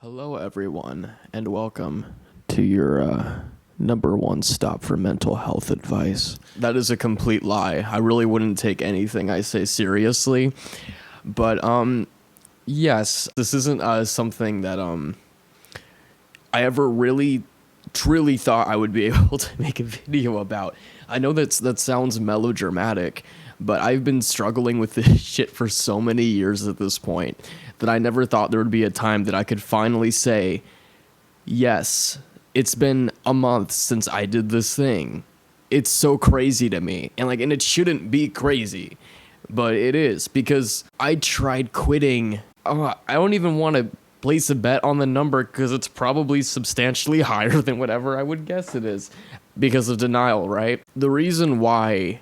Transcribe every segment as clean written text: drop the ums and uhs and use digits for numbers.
Hello, everyone, and welcome to your number one stop for mental health advice. That is a complete lie. I really wouldn't take anything I say seriously. But, yes, this isn't something that I ever really, truly thought I would be able to make a video about. I know that sounds melodramatic, but I've been struggling with this shit for so many years at this point that I never thought there would be a time that I could finally say, yes, it's been a month since I did this thing. It's so crazy to me. And it shouldn't be crazy, but it is, because I tried quitting. I don't even want to place a bet on the number because it's probably substantially higher than whatever I would guess it is because of denial, right? The reason why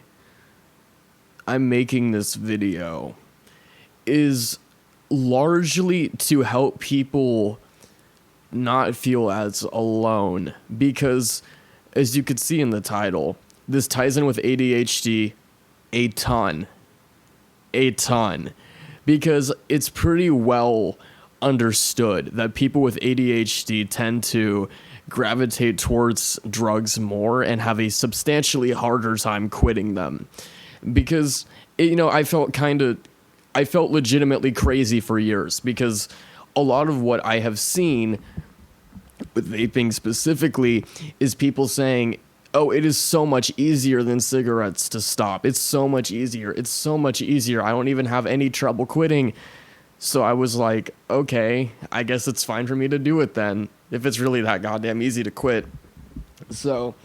I'm making this video is largely to help people not feel as alone, because as you could see in the title, this ties in with ADHD a ton, because it's pretty well understood that people with ADHD tend to gravitate towards drugs more and have a substantially harder time quitting them. Because, I felt legitimately crazy for years, because a lot of what I have seen with vaping specifically is people saying, oh, it is so much easier than cigarettes to stop. It's so much easier. I don't even have any trouble quitting. So I was like, okay, I guess it's fine for me to do it then, if it's really that goddamn easy to quit. So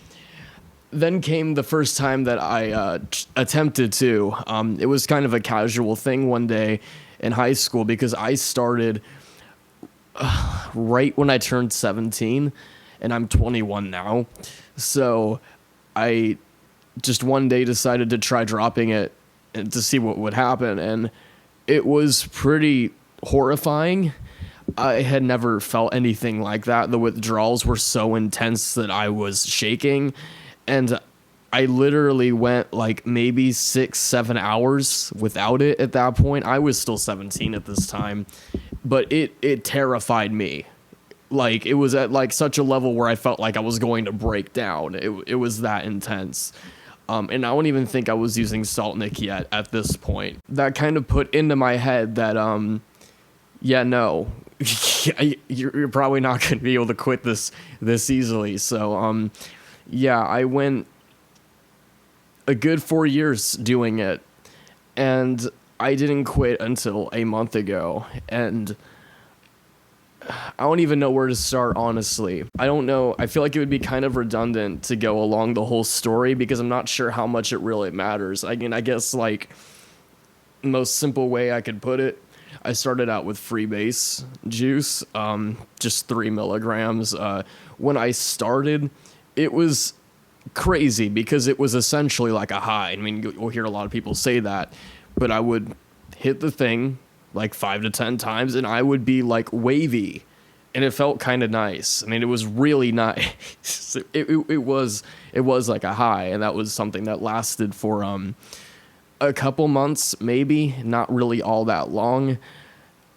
then came the first time that I attempted to. It was kind of a casual thing one day in high school, because I started right when I turned 17, and I'm 21 now. So I just one day decided to try dropping it and to see what would happen, and it was pretty horrifying. I had never felt anything like that. The withdrawals were so intense that I was shaking, and I literally went maybe 6-7 hours without it at that point. I was still 17 at this time, but it terrified me. It was at such a level where I felt like I was going to break down. It was that intense. And I don't even think I was using Saltnik yet at this point. That kind of put into my head that, no, you're probably not going to be able to quit this easily. So, I went a good 4 years doing it, and I didn't quit until a month ago, and I don't even know where to start, honestly. I don't know. I feel like it would be kind of redundant to go along the whole story, because I'm not sure how much it really matters. I guess most simple way I could put it, I started out with freebase juice, just 3 milligrams. When I started, it was crazy because it was essentially like a high. You'll hear a lot of people say that, but I would hit the thing 5 to 10 times, and I would be wavy, and it felt kind of nice. It was really nice. it was like a high, and that was something that lasted for a couple months, maybe not really all that long.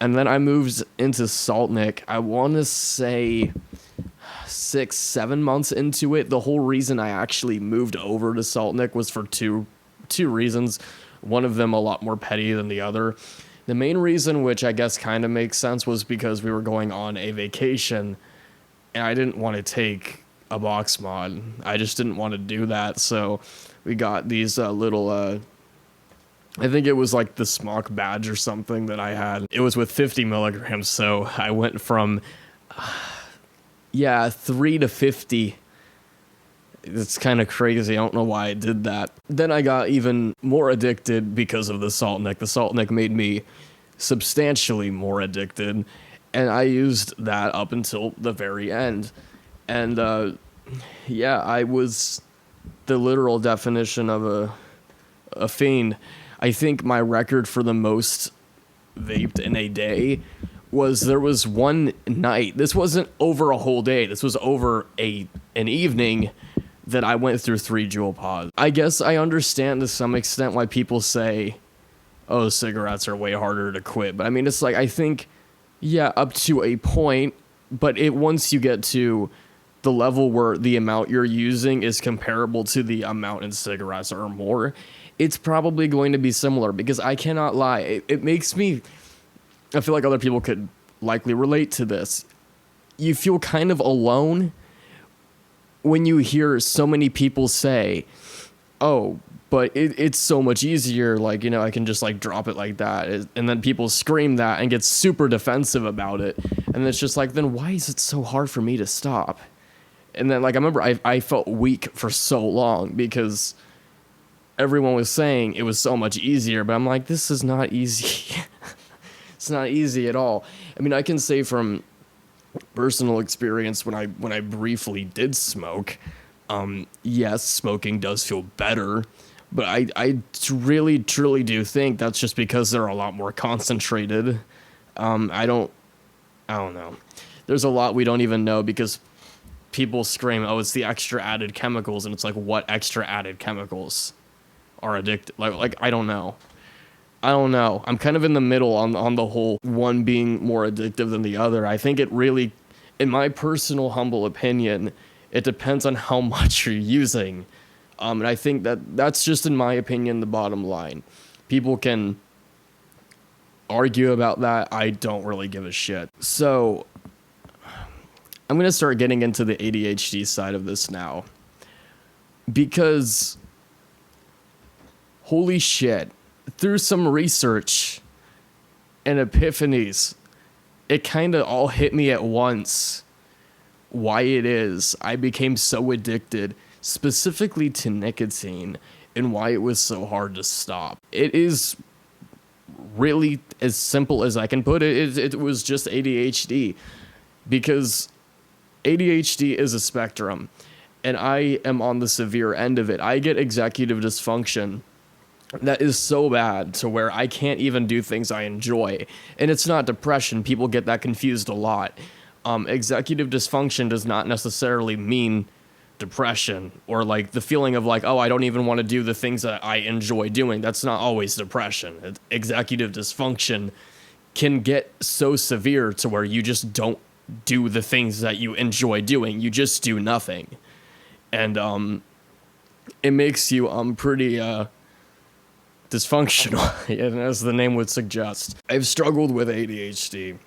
And then I moved into Saltnik. I want to say 6-7 months into it. The whole reason I actually moved over to Saltnik was for two reasons. One of them a lot more petty than the other. The main reason, which I guess kind of makes sense, was because we were going on a vacation, and I didn't want to take a box mod. I just didn't want to do that, so we got these little, I think it was the smock badge or something that I had. It was with 50 milligrams, so I went from, 3 to 50. It's kind of crazy. I don't know why I did that. Then I got even more addicted because of the Saltnik. The Saltnik made me substantially more addicted, and I used that up until the very end. And I was the literal definition of a fiend. I think my record for the most vaped in a day was, there was one night, this wasn't over a whole day, this was over an evening, that I went through 3 Juul pods. I guess I understand to some extent why people say, oh, cigarettes are way harder to quit. But it's I think, up to a point, but once you get to the level where the amount you're using is comparable to the amount in cigarettes or more, it's probably going to be similar, because I cannot lie. It makes me, I feel like other people could likely relate to this. You feel kind of alone when you hear so many people say, oh, but it's so much easier, like, you know, I can just like drop it like that. And then people scream that and get super defensive about it. And it's just like, then why is it so hard for me to stop? And then, like, I remember I felt weak for so long because everyone was saying it was so much easier, but I'm like, this is not easy. It's not easy at all. I mean, I can say from personal experience, when I briefly did smoke, yes, smoking does feel better, but I really truly do think that's just because they're a lot more concentrated. I don't know. There's a lot we don't even know, because people scream, oh, it's the extra added chemicals, and it's like, what extra added chemicals are addictive? Like I don't know. I'm kind of in the middle on the whole one being more addictive than the other. I think it really, in my personal humble opinion, it depends on how much you're using. And I think that's just, in my opinion, the bottom line. People can argue about that. I don't really give a shit. So I'm going to start getting into the ADHD side of this now, because holy shit, through some research and epiphanies, it kind of all hit me at once why it is I became so addicted specifically to nicotine, and why it was so hard to stop. It is really as simple as I can put it. It was just ADHD, because ADHD is a spectrum, and I am on the severe end of it. I get executive dysfunction that is so bad to where I can't even do things I enjoy. And it's not depression. People get that confused a lot. Executive dysfunction does not necessarily mean depression, or like the feeling of like, oh, I don't even want to do the things that I enjoy doing. That's not always depression. Executive dysfunction can get so severe to where you just don't do the things that you enjoy doing. You just do nothing. And it makes you pretty dysfunctional, as the name would suggest. I've struggled with ADHD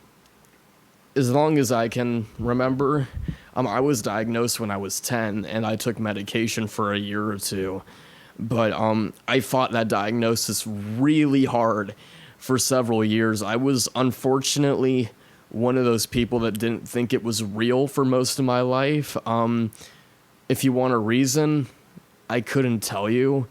as long as I can remember. I was diagnosed when I was 10, and I took medication for a year or two. But I fought that diagnosis really hard for several years. I was unfortunately one of those people that didn't think it was real for most of my life. If you want a reason, I couldn't tell you.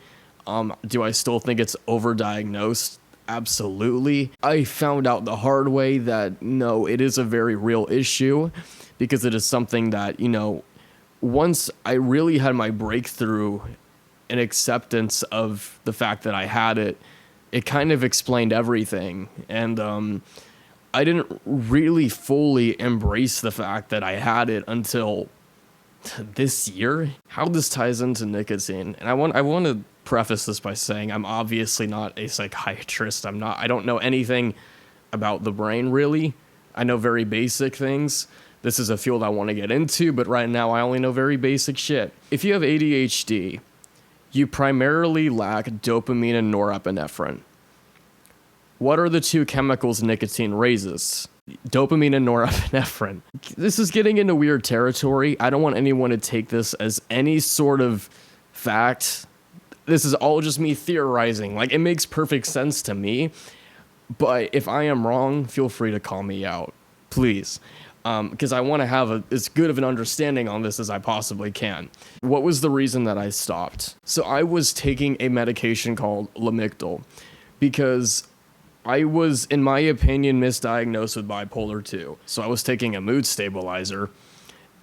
Do I still think it's overdiagnosed? Absolutely. I found out the hard way that no, it is a very real issue, because it is something that, you know, once I really had my breakthrough and acceptance of the fact that I had it, it kind of explained everything. And I didn't really fully embrace the fact that I had it until this year. How this ties into nicotine, and I want to preface this by saying I'm obviously not a psychiatrist. I don't know anything about the brain, really. I know very basic things. This is a field I want to get into, but right now I only know very basic shit. If you have ADHD, you primarily lack dopamine and norepinephrine. What are the two chemicals nicotine raises? Dopamine and norepinephrine. This is getting into weird territory. I don't want anyone to take this as any sort of fact. This is all just me theorizing. Like, it makes perfect sense to me, but if I am wrong, feel free to call me out, please. Because I want to have as good of an understanding on this as I possibly can. What was the reason that I stopped? So I was taking a medication called Lamictal, because I was, in my opinion, misdiagnosed with bipolar 2. So I was taking a mood stabilizer,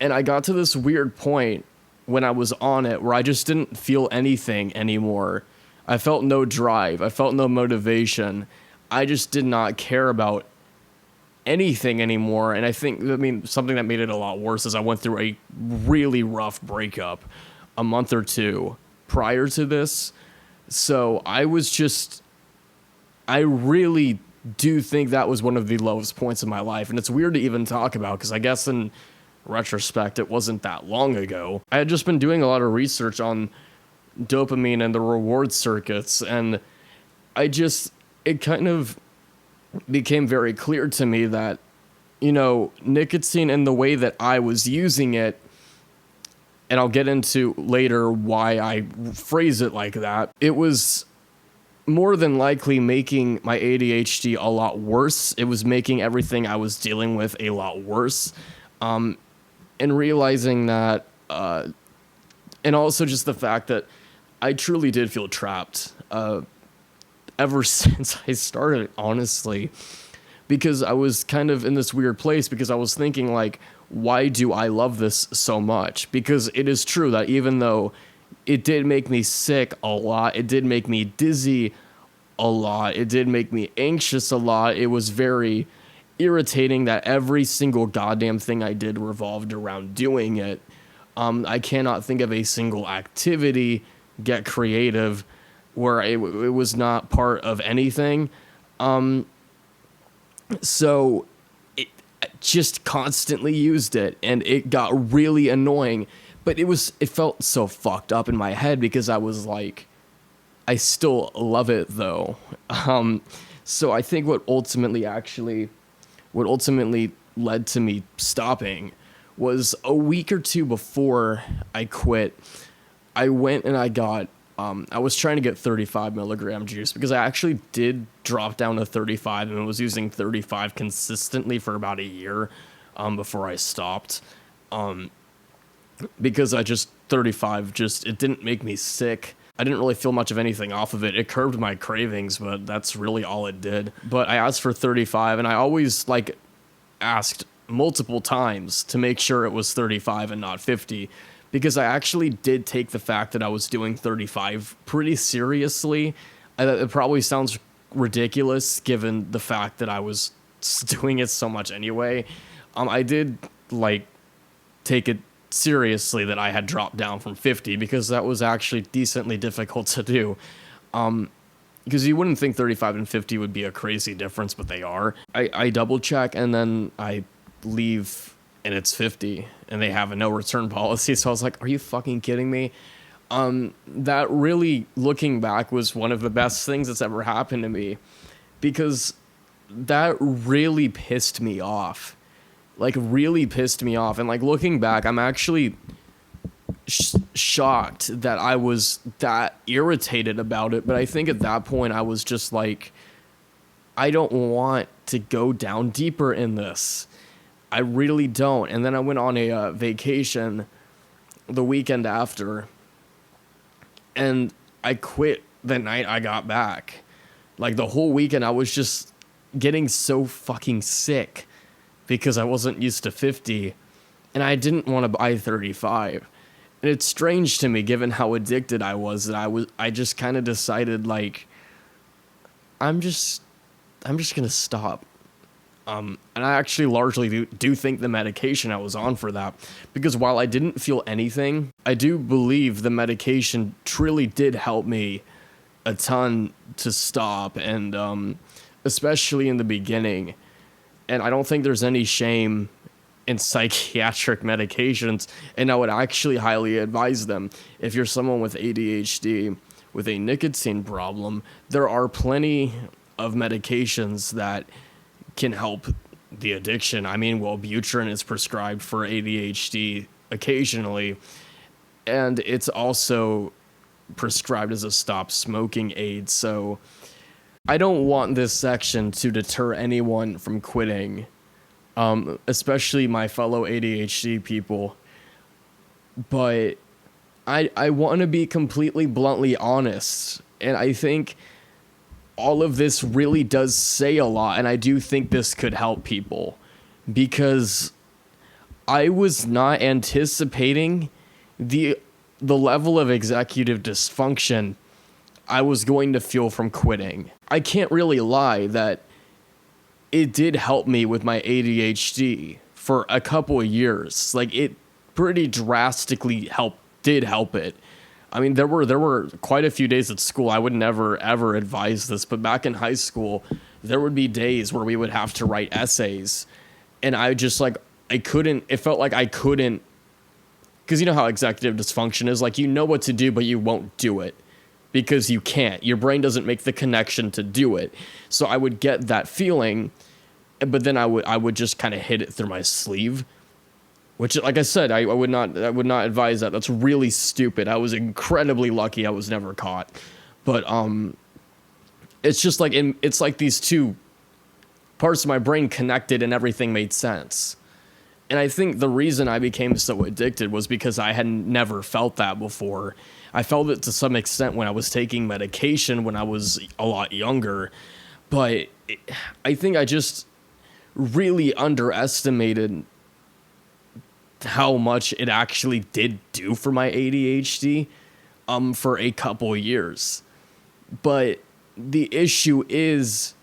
and I got to this weird point when I was on it where I just didn't feel anything anymore. I felt no drive. I felt no motivation. I just did not care about anything anymore. And I think, something that made it a lot worse is I went through a really rough breakup a month or two prior to this. So I really do think that was one of the lowest points of my life. And it's weird to even talk about because I guess in retrospect, it wasn't that long ago. I had just been doing a lot of research on dopamine and the reward circuits, and it kind of became very clear to me that, nicotine and the way that I was using it, and I'll get into later why I phrase it like that, it was more than likely making my ADHD a lot worse. It was making everything I was dealing with a lot worse. And realizing that, and also just the fact that I truly did feel trapped ever since I started, honestly, because I was kind of in this weird place because I was thinking, like, why do I love this so much? Because it is true that even though it did make me sick a lot, it did make me dizzy a lot, it did make me anxious a lot, it was very irritating that every single goddamn thing I did revolved around doing it. I cannot think of a single activity, get creative, where it was not part of anything. So I just constantly used it, and it got really annoying. But it felt so fucked up in my head because I was like, I still love it though. So I think what ultimately led to me stopping was a week or two before I quit. I went and I got, I was trying to get 35 milligram juice because I actually did drop down to 35 and was using 35 consistently for about a year before I stopped. Because 35 it didn't make me sick. I didn't really feel much of anything off of it. It curbed my cravings, but that's really all it did. But I asked for 35, and I always asked multiple times to make sure it was 35 and not 50, because I actually did take the fact that I was doing 35 pretty seriously. It probably sounds ridiculous given the fact that I was doing it so much anyway. I did take it seriously that I had dropped down from 50 because that was actually decently difficult to do. Because you wouldn't think 35 and 50 would be a crazy difference, but they are. I double check and then I leave and it's 50 and they have a no return policy. So I was like, are you fucking kidding me? That really, looking back, was one of the best things that's ever happened to me, because that really pissed me off. Really pissed me off. And looking back, I'm actually shocked that I was that irritated about it. But I think at that point I was just like, I don't want to go down deeper in this. I really don't. And then I went on a vacation the weekend after, and I quit the night I got back. The whole weekend I was just getting so fucking sick because I wasn't used to 50, and I didn't want to buy 35. And it's strange to me, given how addicted I was, that I just kind of decided, I'm just gonna stop. And I actually largely do think the medication I was on for that, because while I didn't feel anything, I do believe the medication truly did help me a ton to stop, and especially in the beginning. And I don't think there's any shame in psychiatric medications, and I would actually highly advise them. If you're someone with ADHD with a nicotine problem, there are plenty of medications that can help the addiction. I mean, Wellbutrin is prescribed for ADHD occasionally, and it's also prescribed as a stop smoking aid. So I don't want this section to deter anyone from quitting, especially my fellow ADHD people. But I want to be completely bluntly honest, and I think all of this really does say a lot, and I do think this could help people, because I was not anticipating the level of executive dysfunction I was going to feel from quitting. I can't really lie that it did help me with my ADHD for a couple of years. It pretty drastically did help it. I mean, there were quite a few days at school. I would never, ever advise this, but back in high school, there would be days where we would have to write essays, and I just like, I couldn't, it felt like I couldn't, because you know how executive dysfunction is, like, you know what to do, but you won't do it because you can't. Your brain doesn't make the connection to do it. So I would get that feeling, but then I would just kind of hit it through my sleeve, which, like I said, I would not advise that. That's really stupid. I was incredibly lucky I was never caught. But it's just like, it's like these two parts of my brain connected and everything made sense. And I think the reason I became so addicted was because I had never felt that before. I felt it to some extent when I was taking medication when I was a lot younger, but I think I just really underestimated how much it actually did do for my ADHD for a couple years. But the issue is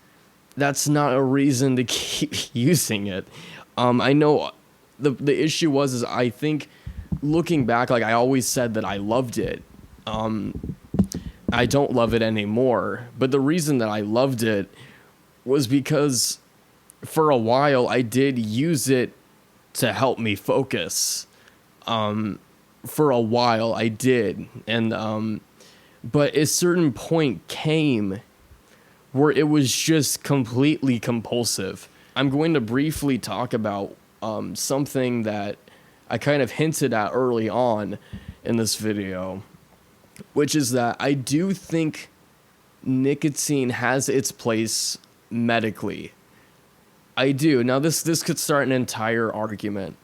that's not a reason to keep using it. I know the issue was I think looking back, like, I always said that I loved it. I don't love it anymore, but the reason that I loved it was because for a while I did use it to help me focus. For a while I did, and but a certain point came where it was just completely compulsive. I'm going to briefly talk about something that I kind of hinted at early on in this video, which is that I do think nicotine has its place medically. I do. Now this could start an entire argument.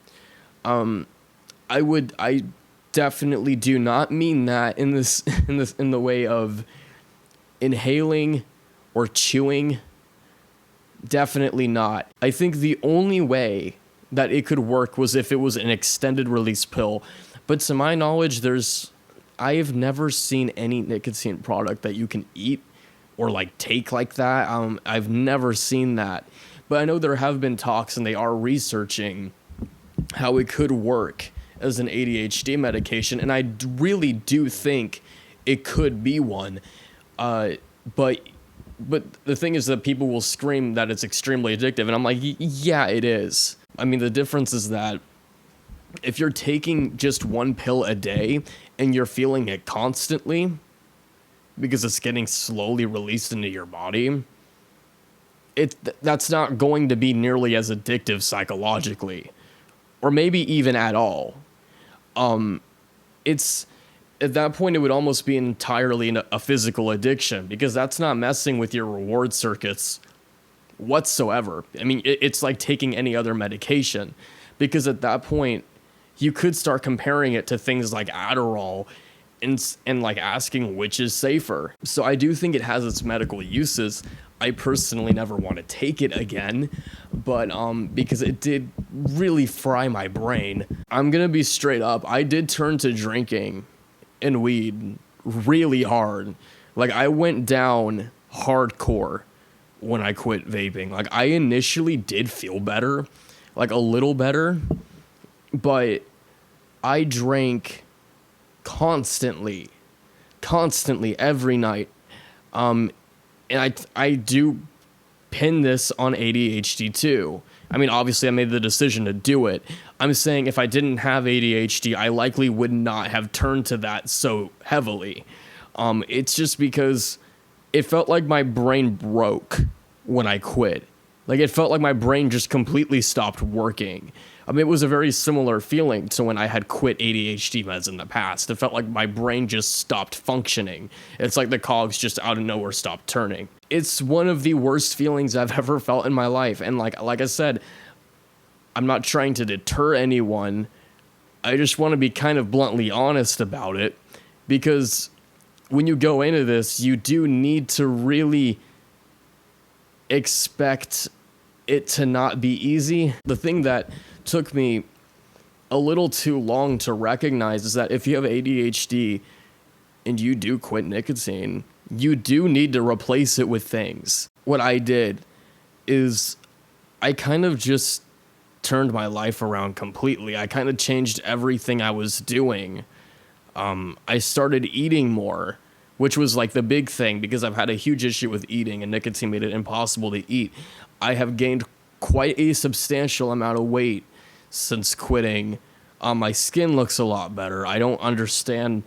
I definitely do not mean that in the way of inhaling or chewing. Definitely not. I think the only way that it could work was if it was an extended release pill. But to my knowledge, I have never seen any nicotine product that you can eat or like take like that. I've never seen that. But I know there have been talks, and they are researching how it could work as an ADHD medication, and I really do think it could be one. But the thing is that people will scream that it's extremely addictive, and I'm like, yeah, it is. I mean, the difference is that if you're taking just one pill a day and you're feeling it constantly because it's getting slowly released into your body, that's not going to be nearly as addictive psychologically, or maybe even at all. It's at that point it would almost be entirely a physical addiction, because that's not messing with your reward circuits whatsoever. I mean, it's like taking any other medication, because at that point you could start comparing it to things like Adderall and like asking which is safer. So I do think it has its medical uses. I personally never want to take it again, but because it did really fry my brain. I'm gonna be straight up, I did turn to drinking and weed really hard. Like, I went down hardcore when I quit vaping. Like, I initially did feel better, like a little better, but I drank constantly every night. And I do pin this on ADHD too. I mean, obviously I made the decision to do it. I'm saying if I didn't have ADHD, I likely would not have turned to that so heavily. It's just because it felt like my brain broke when I quit. Like, it felt like my brain just completely stopped working. I mean, it was a very similar feeling to when I had quit ADHD meds in the past. It felt like my brain just stopped functioning. It's like the cogs just out of nowhere stopped turning. It's one of the worst feelings I've ever felt in my life. And like I said, I'm not trying to deter anyone. I just want to be kind of bluntly honest about it, because when you go into this, you do need to really expect it to not be easy. The thing that took me a little too long to recognize is that if you have ADHD and you do quit nicotine, you do need to replace it with things. What I did is I kind of just turned my life around completely. I kind of changed everything I was doing. I started eating more, which was like the big thing because I've had a huge issue with eating and nicotine made it impossible to eat. I have gained quite a substantial amount of weight since quitting. My skin looks a lot better. I don't understand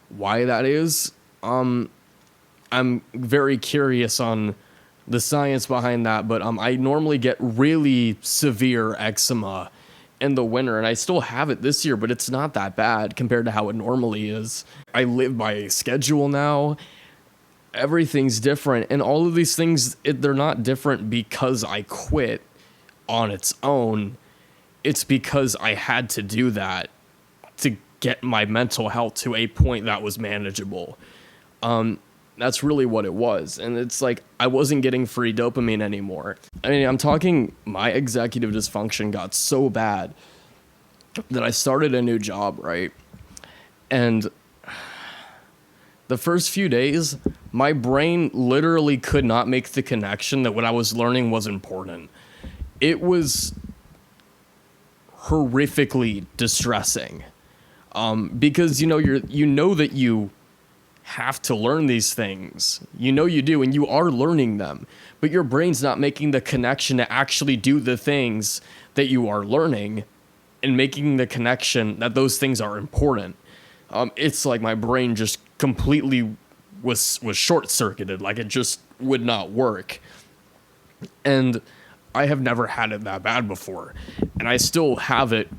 why that is. I'm very curious on the science behind that, but I normally get really severe eczema in the winter, and I still have it this year, but it's not that bad compared to how it normally is. I live by a schedule now. Everything's different, and all of these things, they're not different because I quit on its own. It's because I had to do that to get my mental health to a point that was manageable. That's really what it was. And it's like, I wasn't getting free dopamine anymore. I mean, I'm talking, my executive dysfunction got so bad that I started a new job, right? And the first few days, my brain literally could not make the connection that what I was learning was important. It was horrifically distressing. Because, you know that you have to learn these things. You know you do, and you are learning them. But your brain's not making the connection to actually do the things that you are learning and making the connection that those things are important. It's like my brain just completely was short-circuited. Like, it just would not work. And I have never had it that bad before. And I still have it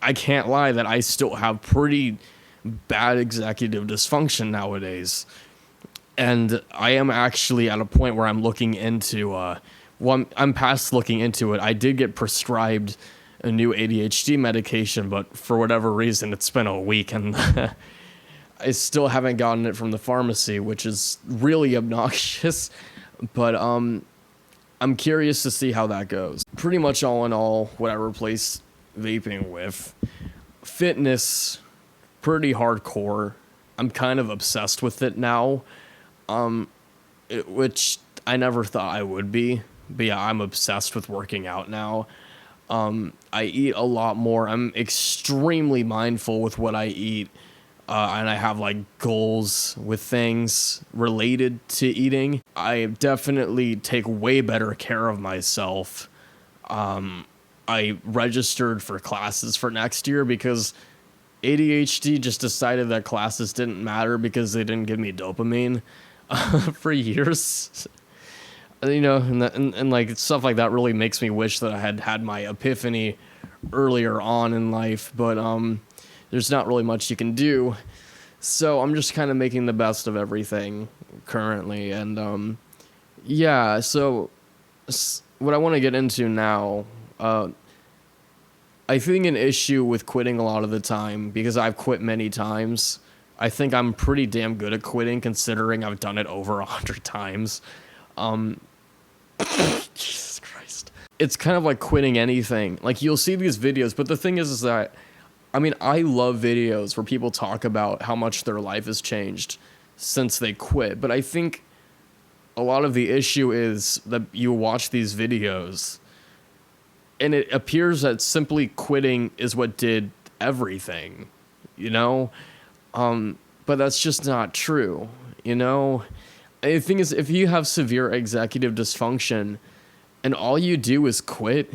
I can't lie that I still have pretty bad executive dysfunction nowadays. And I am actually at a point where I'm looking into, I'm past looking into it. I did get prescribed a new ADHD medication, but for whatever reason, it's been a week and I still haven't gotten it from the pharmacy, which is really obnoxious. But I'm curious to see how that goes. Pretty much all in all, what I replaced vaping with, fitness, pretty hardcore. I'm kind of obsessed with it now, which I never thought I would be. But yeah, I'm obsessed with working out now. I eat a lot more. I'm extremely mindful with what I eat, and I have like goals with things related to eating. I definitely take way better care of myself. I registered for classes for next year because ADHD just decided that classes didn't matter because they didn't give me dopamine for years. And like stuff like that really makes me wish that I had had my epiphany earlier on in life, but there's not really much you can do. So I'm just kind of making the best of everything currently. And yeah, so what I want to get into now, I think an issue with quitting a lot of the time, because I've quit many times, I think I'm pretty damn good at quitting considering I've done it over 100 times. Jesus Christ. It's kind of like quitting anything. Like, you'll see these videos, but the thing is that, I mean, I love videos where people talk about how much their life has changed since they quit, but I think a lot of the issue is that you watch these videos and it appears that simply quitting is what did everything, but that's just not true, The thing is, if you have severe executive dysfunction and all you do is quit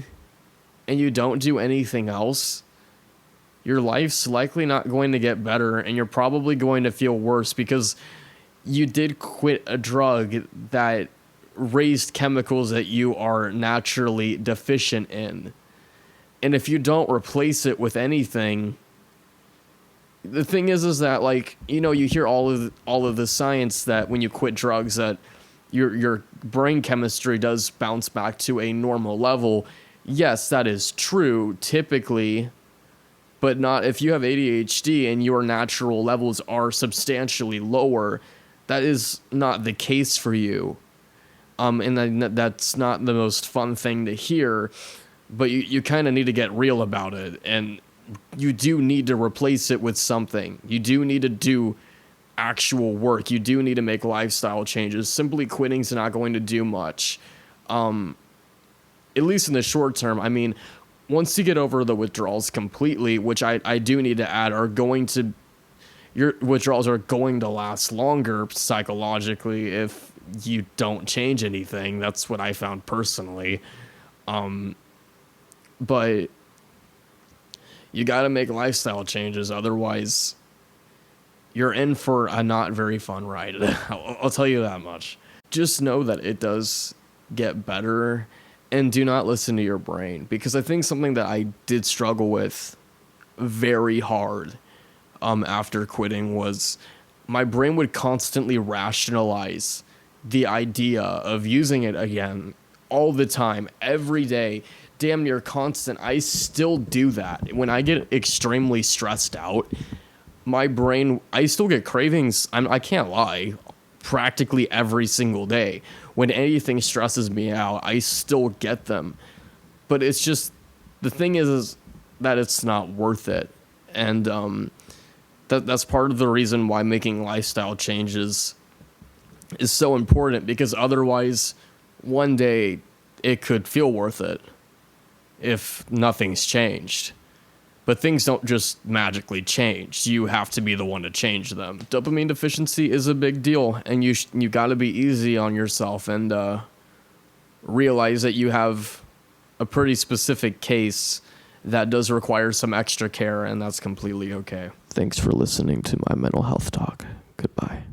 and you don't do anything else, your life's likely not going to get better and you're probably going to feel worse because you did quit a drug that raised chemicals that you are naturally deficient in. And if you don't replace it with anything, the thing is that, like, you hear all of the science that when you quit drugs that your brain chemistry does bounce back to a normal level. Yes, that is true typically, but not if you have ADHD and your natural levels are substantially lower. That is not the case for you. And that's not the most fun thing to hear, but you kind of need to get real about it, and you do need to replace it with something. You do need to do actual work. You do need to make lifestyle changes. Simply quitting's not going to do much, at least in the short term. I mean, once you get over the withdrawals completely, which I do need to add, are going to your withdrawals are going to last longer psychologically if you don't change anything. That's what I found personally. But you got to make lifestyle changes. Otherwise, you're in for a not very fun ride. I'll tell you that much. Just know that it does get better, and do not listen to your brain, because I think something that I did struggle with very hard after quitting was my brain would constantly rationalize the idea of using it again all the time, every day, damn near constant. I still do that. When I get extremely stressed out, my brain, I still get cravings. I can't lie, practically every single day. When anything stresses me out, I still get them. But it's just, the thing is that it's not worth it. And that's part of the reason why making lifestyle changes is so important, because otherwise one day it could feel worth it if nothing's changed. But things don't just magically change. You have to be the one to change them. Dopamine deficiency is a big deal, and you got to be easy on yourself and realize that you have a pretty specific case that does require some extra care, and that's completely okay. Thanks for listening to my mental health talk. Goodbye.